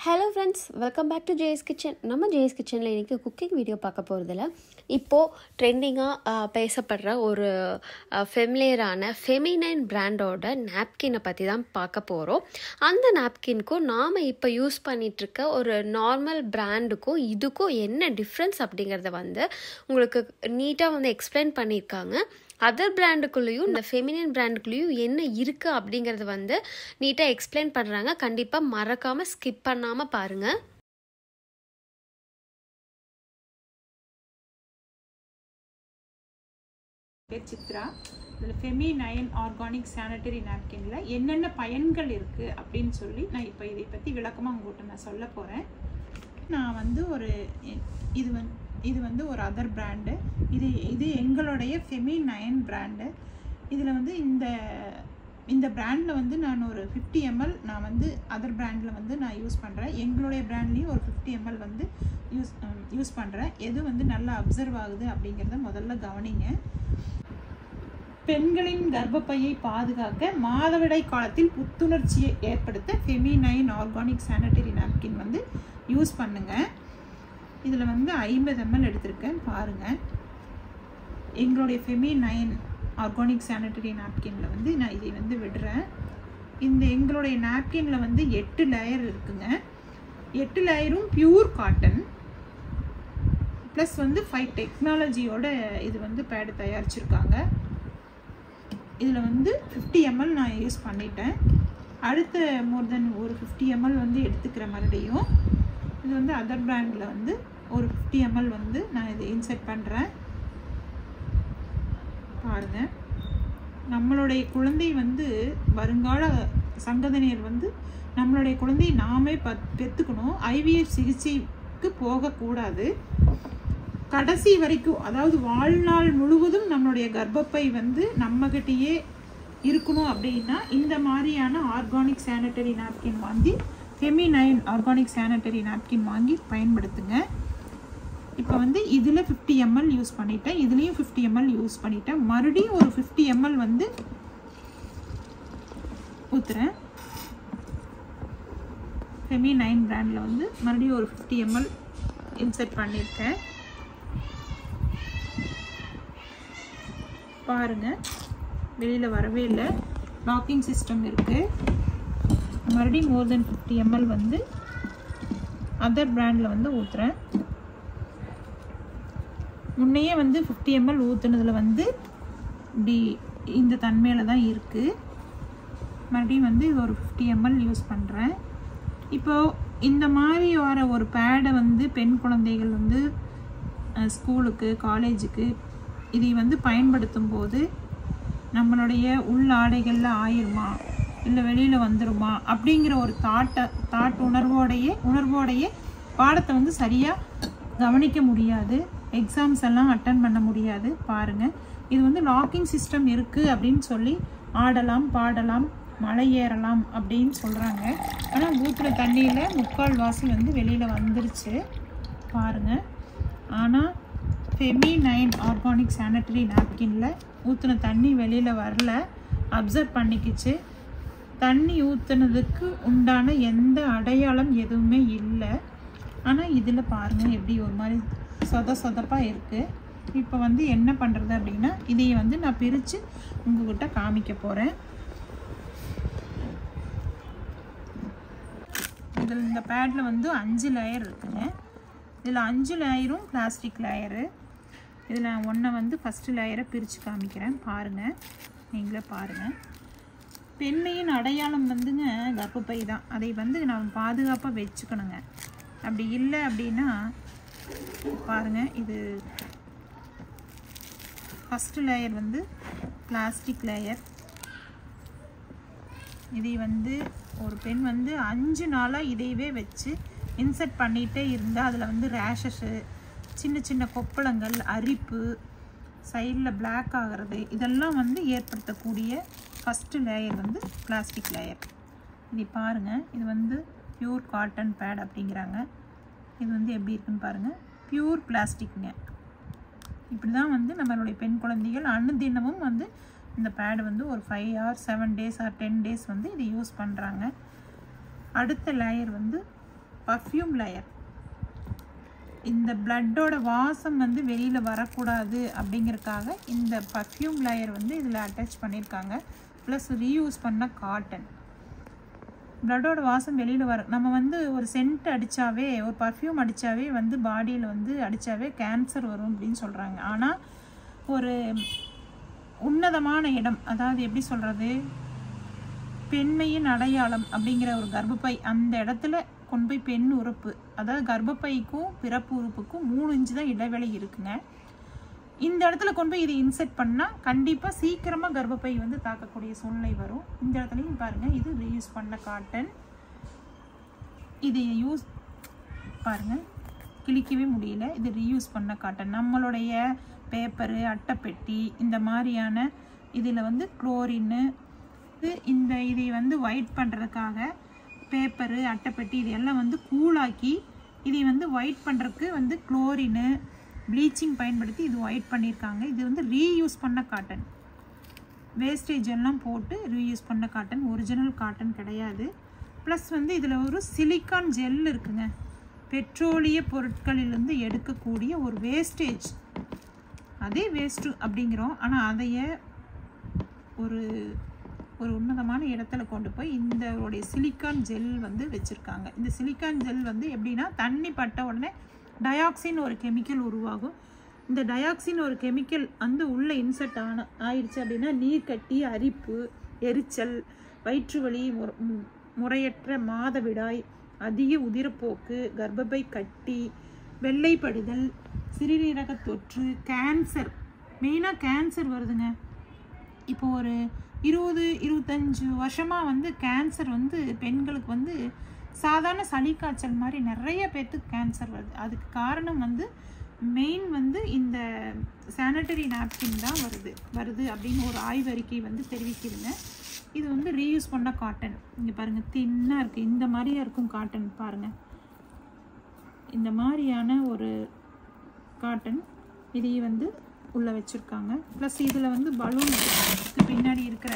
Hello friends, welcome back to JS kitchen. நம்ம JS கிச்சனில் இன்றைக்கி குக்கிங் வீடியோ பார்க்க போகிறதில்ல. இப்போது ட்ரெண்டிங்காக பேசப்படுற ஒரு ஃபெமிலியரான ஃபெமினைன் பிராண்டோட நாப்கினை பற்றி தான் பார்க்க போகிறோம். அந்த நாப்கின்க்கும் நாம் இப்போ யூஸ் பண்ணிகிட்ருக்க ஒரு நார்மல் பிராண்டுக்கும் இதுக்கும் என்ன டிஃப்ரென்ஸ் அப்படிங்கிறத உங்களுக்கு நீட்டாக எக்ஸ்பிளைன் பண்ணியிருக்காங்க. அதர் பிராண்டுக்குள்ளேயும் இந்த ஃபெமினின் பிராண்டுக்குள்ளேயும் என்ன இருக்குது அப்படிங்கிறது நீட்டாக எக்ஸ்பிளைன் பண்ணுறாங்க. கண்டிப்பாக மறக்காமல் ஸ்கிப் பண்ணாமல் பாருங்கள். சித்ரா, இதில் ஃபெமினைன் ஆர்கானிக் சானிட்டரி நாப்கினில் என்னென்ன பயன்கள் இருக்குது அப்படின்னு சொல்லி நான் இப்போ இதை பற்றி விளக்கமாக உங்கள்கிட்ட நான் சொல்ல போகிறேன். நான் ஒரு இது ஒரு அதர் பிராண்டு. இது எங்களுடைய ஃபெமினைன் பிராண்டு. இதில் இந்த பிராண்டில் நான் ஒரு 50 ml நான் அதர் பிராண்டில் நான் யூஸ் பண்ணுறேன். எங்களுடைய பிராண்ட்லேயும் ஒரு 50 ml யூஸ் பண்ணுறேன். எது நல்லா அப்சர்வ் ஆகுது அப்படிங்கிறத முதல்ல கவனிங்க. பெண்களின் கர்ப்பப்பையை பாதுகாக்க மாதவிடாய் காலத்தில் புத்துணர்ச்சியை ஏற்படுத்த feminine organic sanitary napkin use பண்ணுங்கள். இதில் 50 ml எடுத்திருக்கேன் பாருங்கள். எங்களுடைய ஃபெமினைன் ஆர்கானிக் சானிட்டரி நாப்கினில் நான் இதை விடுறேன். எங்களுடைய நாப்கினில் 8 லேயர் இருக்குங்க. 8 லேயரும் பியூர் காட்டன் ப்ளஸ் 5 டெக்னாலஜியோட இது பேடு தயாரிச்சிருக்காங்க. இதில் 50 ml நான் யூஸ் பண்ணிட்டேன். அடுத்த மோர் தென் ஒரு 50 ml எடுத்துக்கிற மறுபடியும் இது அதர் பிராண்டில் ஒரு 50 ml நான் இதை இன்செர்ட் பண்ணுறேன். பாருங்கள், நம்மளுடைய குழந்தை வருங்கால சங்கதினர் நம்மளுடைய குழந்தையை நாமே பெற்றுக்கணும். ஐவிஎஃப் சிகிச்சைக்கு போகக்கூடாது. கடைசி வரைக்கும், அதாவது வாழ்நாள் முழுவதும் நம்மளுடைய கர்ப்பப்பை நம்மகிட்டயே இருக்கணும் அப்படின்னா இந்த மாதிரியான ஆர்கானிக் சானிட்டரி நாப்கின் வாங்கி ஃபெமினைன் ஆர்கானிக் சானிட்டரி நாப்கின் வாங்கி பயன்படுத்துங்க. இப்போ இதில் 50 ml யூஸ் பண்ணிட்டேன், இதுலேயும் 50 ml யூஸ் பண்ணிட்டேன். மறுபடியும் ஒரு 50 ml ஊற்றுறேன். ஃபெமினைன் பிராண்டில் மறுபடியும் ஒரு 50 ml இன்செர்ட் பண்ணியிருக்கேன். பாருங்கள், வெளியில் வரவே இல்லை. லாக்கிங் சிஸ்டம் இருக்குது. மறுபடியும் மோர் தென் 50 ml அதர் பிராண்டில் ஊற்றுறேன். முன்னையே 50 ml ஊற்றுனதில் இப்படி இந்த தன்மையில் தான் இருக்குது. மறுபடியும் இது ஒரு 50 ml யூஸ் பண்ணுறேன். இப்போது இந்த மாதிரி வர ஒரு பேடை பெண் குழந்தைகள் ஸ்கூலுக்கு காலேஜுக்கு இதை பயன்படுத்தும் போது நம்மளுடைய உள் ஆடைகளில் ஆயிருமா இல்லை வெளியில் வந்துடுமா அப்படிங்கிற ஒரு தாட் உணர்வோடைய பாடத்தை சரியாக கவனிக்க முடியாது. எக்ஸாம்ஸ் எல்லாம் அட்டன் பண்ண முடியாது. பாருங்கள், இது லாக்கிங் சிஸ்டம் இருக்குது அப்படின்னு சொல்லி ஆடலாம், பாடலாம், மலை ஏறலாம் அப்படின்னு சொல்கிறாங்க. ஆனால் ஊற்றுற தண்ணியில் 3/4 வெளியில் வந்துருச்சு. பாருங்கள், ஆனால் ஃபெமினைன் ஆர்கானிக் சானிட்டரி நாப்கினில் ஊற்றின தண்ணி வெளியில் வரல, அப்சர்வ் பண்ணிக்கிச்சு. தண்ணி ஊற்றுனதுக்கு உண்டான எந்த அடையாளம் எதுவுமே இல்லை. ஆனால் இதில் பாருங்கள் எப்படி ஒரு மாதிரி சொதப்பாக இருக்குது. இப்போ என்ன பண்ணுறது அப்படின்னா இதையை நான் பிரித்து உங்கள்கிட்ட காமிக்க போகிறேன். இதில் இந்த பேடில் 5 லேயர் இருக்குங்க. இதில் 5 லேயரும் பிளாஸ்டிக் லேயரு. இதில் ஒன்றை ஃபஸ்ட்டு லேயரை பிரித்து காமிக்கிறேன். பாருங்கள், நீங்களே பாருங்கள். பெண்மையின் அடையாளம் கர்ப்பப்பை தான். அதை நம்ம பாதுகாப்பாக வச்சுக்கணுங்க. அப்படி இல்லை அப்படின்னா பாருங்கள், இது ஃபஸ்ட்டு லேயர் பிளாஸ்டிக் லேயர். இதை ஒரு பெண் 5 நாளாக இதையவே வச்சு இன்செர்ட் பண்ணிகிட்டே இருந்தால் அதில் ரேஷஸு, சின்ன சின்ன கொப்பளங்கள், அரிப்பு, சைடில் பிளாக் ஆகிறது இதெல்லாம் ஏற்படுத்தக்கூடிய ஃபஸ்ட்டு லேயர் பிளாஸ்டிக் லேயர். இதை பாருங்கள், இது பியூர் காட்டன் பேட் அப்படிங்கிறாங்க. இது எப்படி இருக்குன்னு பாருங்கள், பியூர் பிளாஸ்டிக்ங்க. இப்படி தான் நம்மளுடைய பெண் குழந்தைகள் அனுதினமும் இந்த பேடு ஒரு 5 or 7 days or 10 days இதை யூஸ் பண்ணுறாங்க. அடுத்த லேயர் பர்ஃப்யூம் லேயர். இந்த பிளட்டோட வாசம் வந்து வெளியில் வரக்கூடாது அப்படிங்கிறதுக்காக இந்த பர்ஃப்யூம் லேயர் வந்து இதில் அட்டாச் பண்ணியிருக்காங்க. ப்ளஸ் ரீயூஸ் பண்ண காட்டன். பிளட்டோட வாசம் வெளியில் வர, நம்ம வந்து ஒரு சென்ட் அடித்தாவே, ஒரு பர்ஃப்யூம் அடித்தாவே வந்து பாடியில் வந்து அடித்தாவே கேன்சர் வரும் அப்படின்னு சொல்கிறாங்க. ஆனால் ஒரு உன்னதமான இடம், அதாவது எப்படி சொல்கிறது, பெண்மையின் அடையாளம் அப்படிங்கிற ஒரு கர்ப்பப்பை, அந்த இடத்துல கொண்டு போய் பெண் உறுப்பு, அதாவது கர்ப்பப்பைக்கும் பிறப்பு உறுப்புக்கும் 3 இன்ச்சு தான் இடைவெளி இருக்குங்க. இந்த இடத்துல கொண்டு போய் இதை இன்செர்ட் பண்ணால் கண்டிப்பாக சீக்கிரமாக கர்ப்பப்பை வந்து தாக்கக்கூடிய சூழ்நிலை வரும். இந்த இடத்துலையும் பாருங்கள், இது ரீயூஸ் பண்ண காட்டன். இது யூஸ் பாருங்கள், கிழிக்கவே முடியல. இது ரீயூஸ் பண்ண காட்டன். நம்மளுடைய பேப்பரு, அட்டைப்பெட்டி, இந்த மாதிரியான இதில் வந்து குளோரின்னு இதை வந்து ஒயிட் பண்ணுறதுக்காக பேப்பரு, அட்டைப்பெட்டி இது எல்லாம் வந்து கூலாக்கி இதை வந்து ஒயிட் பண்ணுறதுக்கு வந்து குளோரின்னு, ப்ளீச்சிங் பயன்படுத்தி இது ஒயிட் பண்ணியிருக்காங்க. இது வந்து ரீயூஸ் பண்ண காட்டன். வேஸ்டேஜ் எல்லாம் போட்டு ரீயூஸ் பண்ண காட்டன், ஒரிஜினல் காட்டன் கிடையாது. ப்ளஸ் வந்து இதில் ஒரு சிலிக்கான் ஜெல் இருக்குங்க. பெட்ரோலிய பொருட்களிலிருந்து எடுக்கக்கூடிய ஒரு வேஸ்டேஜ், அதே வேஸ்ட்டு அப்படிங்கிறோம். ஆனால் அதையே ஒரு ஒரு உன்னதமான இடத்துல கொண்டு போய் இந்த சிலிக்கான் ஜெல் வந்து வச்சுருக்காங்க. இந்த சிலிக்கான் ஜெல் வந்து எப்படின்னா, தண்ணி பட்ட உடனே டயாக்சின் ஒரு கெமிக்கல் உருவாகும். இந்த டயாக்சின் ஒரு கெமிக்கல் வந்து உள்ளே இன்செர்ட் ஆயிடுச்சு அப்படின்னா நீர்க்கட்டி, அரிப்பு, எரிச்சல், வயிற்று வலி, முறையற்ற மாதவிடாய், அதிக உதிரப்போக்கு, கர்ப்பப்பை கட்டி, வெள்ளைப்படுதல், சிறுநீரக தொற்று, கேன்சர், மெயினாக கேன்சர் வருதுங்க. இப்போ ஒரு 20-25 வருஷமாக வந்து கேன்சர் வந்து பெண்களுக்கு வந்து சாதாரண சளி காய்ச்சல் மாதிரி நிறைய பேர்த்துக்கு கேன்சர் வருது. அதுக்கு காரணம் வந்து மெயின் வந்து இந்த சானிட்டரி நாப்கின் தான் வருது அப்படின்னு ஒரு ஆய்வறிக்கை வந்து தெரிவிக்குதுங்க. இது வந்து ரீயூஸ் பண்ண காட்டன். இங்கே பாருங்கள், தின்னாக இருக்குது. இந்த மாதிரியா இருக்கும் காட்டன் பாருங்கள். இந்த மாதிரியான ஒரு காட்டன் இதையே வந்து உள்ளே வச்சுருக்காங்க. ப்ளஸ் இதில் வந்து பலூன் பின்னாடி இருக்கிற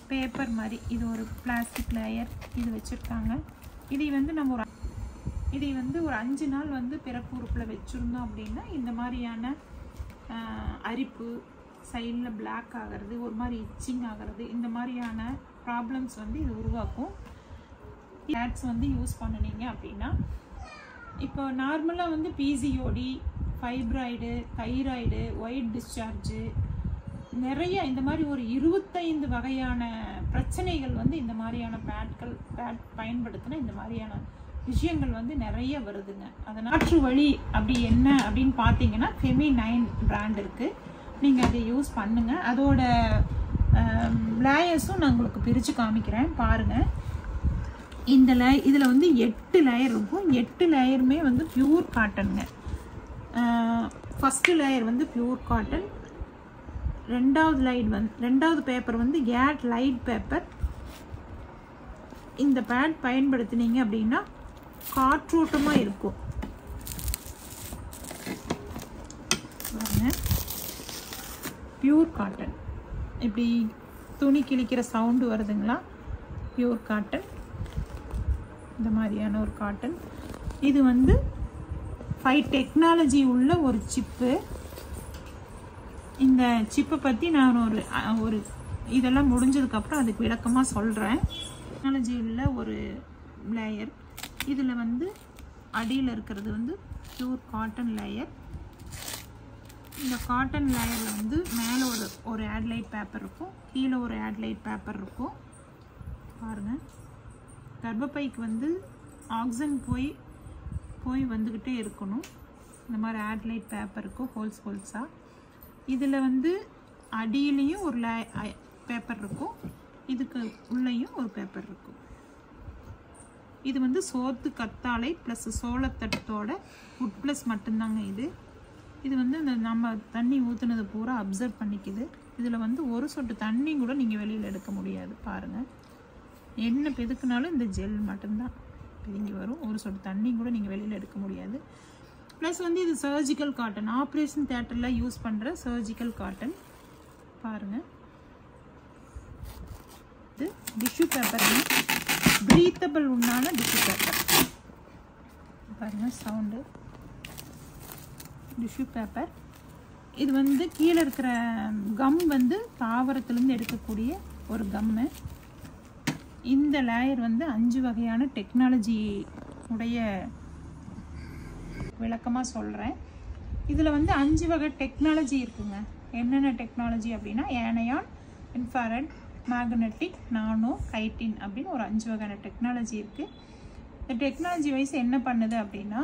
பேப்பர் மாதிரி இது ஒரு பிளாஸ்டிக் லேயர் இது வச்சுருக்காங்க. இதை வந்து நம்ம ஒரு 5 நாள் வந்து பிறப்பு உறுப்பில் வச்சுருந்தோம் அப்படின்னா இந்த மாதிரியான அரிப்பு, சைடில் பிளாக் ஆகிறது, ஒரு மாதிரி இச்சிங் ஆகிறது, இந்த மாதிரியான ப்ராப்ளம்ஸ் வந்து இது உருவாக்கும். பேட்ஸ் வந்து யூஸ் பண்ணினீங்க அப்படின்னா, இப்போ நார்மலாக வந்து PCOD, fibroid, thyroid, white discharge, நிறைய இந்த மாதிரி ஒரு 25 வகையான பிரச்சனைகள் வந்து இந்த மாதிரியான பேட் பயன்படுத்தின இந்த மாதிரியான விஷயங்கள் வந்து நிறைய வருதுங்க. அதை மாற்று வழி அப்படி என்ன அப்படின்னு பார்த்தீங்கன்னா, ஃபெமினைன் பிராண்ட் இருக்குது. நீங்கள் அதை யூஸ் பண்ணுங்கள். அதோட லேயர்ஸும் நான் உங்களுக்கு பிரித்து காமிக்கிறேன் பாருங்கள். இதில் வந்து 8 லேயர் இருக்கும். 8 லேயருமே வந்து பியூர் காட்டனுங்க. ஃபஸ்ட்டு லேயர் வந்து பியூர் காட்டன், ரெண்டாவது பேப்பர் வந்து கேட் லைட் பேப்பர். இந்த பேட் பயன்படுத்தினீங்க அப்படின்னா காற்றோட்டமாக இருக்கும். Pure cotton. இப்படி துணி கிழிக்கிற சவுண்டு வருதுங்களா? Pure cotton. இந்த மாதிரியான ஒரு காட்டன். இது வந்து 5 டெக்னாலஜி உள்ள ஒரு சிப்பு. இந்த சிப்பை பற்றி நான் ஒரு இதெல்லாம் முடிஞ்சதுக்கப்புறம் அதுக்கு விளக்கமாக சொல்கிறேன். டெக்னாலஜி உள்ள ஒரு லேயர். இதில் வந்து அடியில் இருக்கிறது வந்து பியூர் காட்டன் லேயர். இந்த காட்டன் லேயரில் வந்து மேலே ஒரு ஆட்லைட் பேப்பர் இருக்கும், கீழே ஒரு ஆட்லைட் பேப்பர் இருக்கும். பாருங்கள், கர்ப்பப்பைக்கு வந்து ஆக்சிஜன் போய் வந்துக்கிட்டே இருக்கணும். இந்த மாதிரி ஆட்லைட் பேப்பர் இருக்கும், ஹோல்ஸாக. இதில் வந்து அடியிலையும் ஒரு பேப்பர் இருக்கும், இதுக்கு உள்ளேயும் ஒரு பேப்பர் இருக்கும். இது வந்து சோத்து கத்தாழை ப்ளஸ் சோளத்தட்டத்தோட ஃபுட் ப்ளஸ் மட்டும்தாங்க இது வந்து இந்த நம்ம தண்ணி ஊற்றுனது பூரா அப்சர்வ் பண்ணிக்குது. இதில் வந்து ஒரு சொட்டு தண்ணி கூட நீங்கள் வெளியில் எடுக்க முடியாது. பாருங்கள், என்ன பெதுக்குனாலும் இந்த ஜெல் மட்டும்தான் பிதுங்கி வரும். ஒரு சொட்டு தண்ணி கூட நீங்கள் வெளியில் எடுக்க முடியாது. ப்ளஸ் வந்து இது சர்ஜிக்கல் காட்டன், ஆப்ரேஷன் தியேட்டரில் யூஸ் பண்ணுற சர்ஜிக்கல் காட்டன். பாருங்கள், இது டிஷ்யூ பேப்பர், ப்ரீத்தபிள் உண்டான டிஷ்யூ பேப்பர். பாருங்கள் சவுண்டு. Tissue paper. இது வந்து கீழே இருக்கிற கம் வந்து தாவரத்துலேருந்து எடுக்கக்கூடிய ஒரு கம்மு. இந்த லேயர் வந்து 5 வகையான டெக்னாலஜி உடைய விளக்கமாக சொல்கிறேன். இதில் வந்து 5 வகை டெக்னாலஜி இருக்குங்க. என்னென்ன டெக்னாலஜி அப்படின்னா ஏனையான், இன்ஃப்ராரெட், மேக்னெட்டிக், நானோ, கைட்டின் அப்படின்னு ஒரு 5 வகையான டெக்னாலஜி இருக்குது. இந்த டெக்னாலஜி வைஸ் என்ன பண்ணுது அப்படின்னா,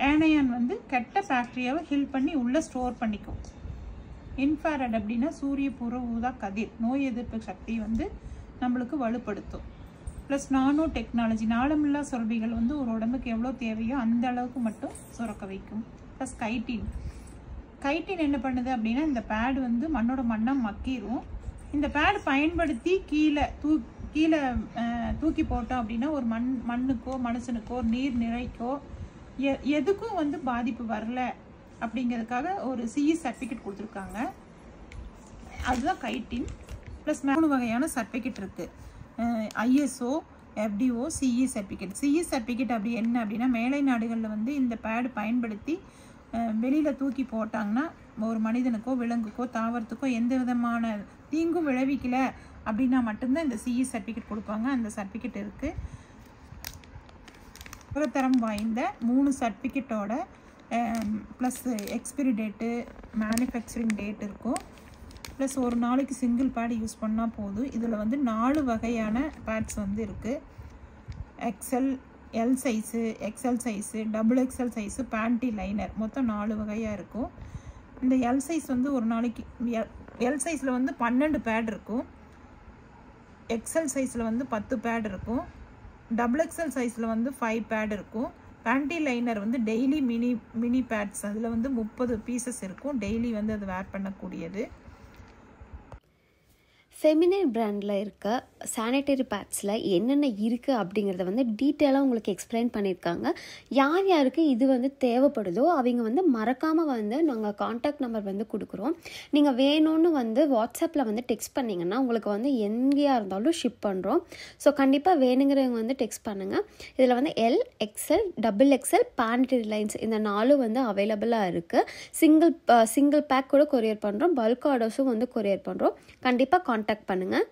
ஏனையான் வந்து கெட்ட பாக்டீரியாவை ஹில் பண்ணி உள்ளே ஸ்டோர் பண்ணிக்கும். இன்ஃப்ராரெட் அப்படின்னா சூரிய புற ஊதா கதிர் நோய் எதிர்ப்பு சக்தி வந்து நம்மளுக்கு வலுப்படுத்தும். ப்ளஸ் நானோ டெக்னாலஜி நாளமில்லா சுரப்பிகள் வந்து ஒரு உடம்புக்கு எவ்வளோ தேவையோ அந்த அளவுக்கு மட்டும் சுரக்க வைக்கும். Plus chitin. கைட்டின் என்ன பண்ணுது அப்படின்னா, இந்த பேடு வந்து மண்ணோட மண்ணாக மக்கிரும். இந்த பேடு பயன்படுத்தி கீழே தூக்கி போட்டோம் அப்படின்னா ஒரு மண்ணுக்கோ மனுஷனுக்கோ நீர் நிறைக்கோ எதுக்கும் வந்து பாதிப்பு வரல அப்படிங்கிறதுக்காக ஒரு சிஇ சர்டிஃபிகேட் கொடுத்துருக்காங்க. அதுதான் கைட்டின். ப்ளஸ் 3 வகையான சர்டிஃபிகேட் இருக்குது. ISO, FTO, CE certificate. CE certificate அப்படி என்ன அப்படின்னா, மேலை நாடுகளில் வந்து இந்த பேடு பயன்படுத்தி வெளியில் தூக்கி போட்டாங்கன்னா ஒரு மனிதனுக்கோ விலங்குக்கோ தாவரத்துக்கோ எந்த விதமான தீங்கும் விளைவிக்கல அப்படின்னா மட்டும்தான் இந்த சிஇ சர்டிஃபிகேட் கொடுப்பாங்க. அந்த சர்டிஃபிகேட் இருக்குது. உலகத்தரம் வாய்ந்த 3 சர்டிஃபிகேட்டோட plus expiry date, manufacturing date இருக்கும். ப்ளஸ் ஒரு நாளைக்கு சிங்கிள் பேட் யூஸ் பண்ணால் போதும். இதில் வந்து 4 வகையான பேட்ஸ் வந்து இருக்குது. XL, L size, XL size, double XL size, panty liner, மொத்தம் 4 வகையாக இருக்கும். இந்த எல் சைஸ் வந்து ஒரு நாளைக்கு எல் சைஸில் வந்து 12 பேட் இருக்கும். எக்ஸல் சைஸில் வந்து 10 பேட் இருக்கும். டபுள் எக்ஸல் சைஸில் வந்து 5 பேட் இருக்கும். பேண்டி லைனர் வந்து டெய்லி மினி பேட்ஸ், அதில் வந்து 30 பீசஸ் இருக்கும். டெய்லி வந்து அது வேர் பண்ணக்கூடியது. ஃபெமினைன் பிராண்டில் இருக்க சானிட்டரி பேட்ஸில் என்னென்ன இருக்குது அப்படிங்கிறத வந்து டீட்டெயிலாக உங்களுக்கு எக்ஸ்பிளைன் பண்ணியிருக்காங்க. யார் யாருக்கு இது வந்து தேவைப்படுதோ அவங்க வந்து மறக்காமல் வந்து நாங்கள் காண்டாக்ட் நம்பர் வந்து கொடுக்குறோம். நீங்கள் வேணும்னு வந்து வாட்ஸ்அப்பில் வந்து டெக்ஸ்ட் பண்ணிங்கன்னா உங்களுக்கு வந்து எங்கேயா இருந்தாலும் ஷிப் பண்ணுறோம். ஸோ கண்டிப்பாக வேணுங்கிறவங்க வந்து டெக்ஸ்ட் பண்ணுங்கள். இதில் வந்து L, XL, double XL, sanitary lines இந்த 4 வந்து அவைலபிளாக இருக்குது. சிங்கிள் பேக் கூட கொரியர் பண்ணுறோம். பல்க் ஆர்டர்ஸும் வந்து கொரியர் பண்ணுறோம். கண்டிப்பாக காண்டாக்ட் பண்ணுங்கள்.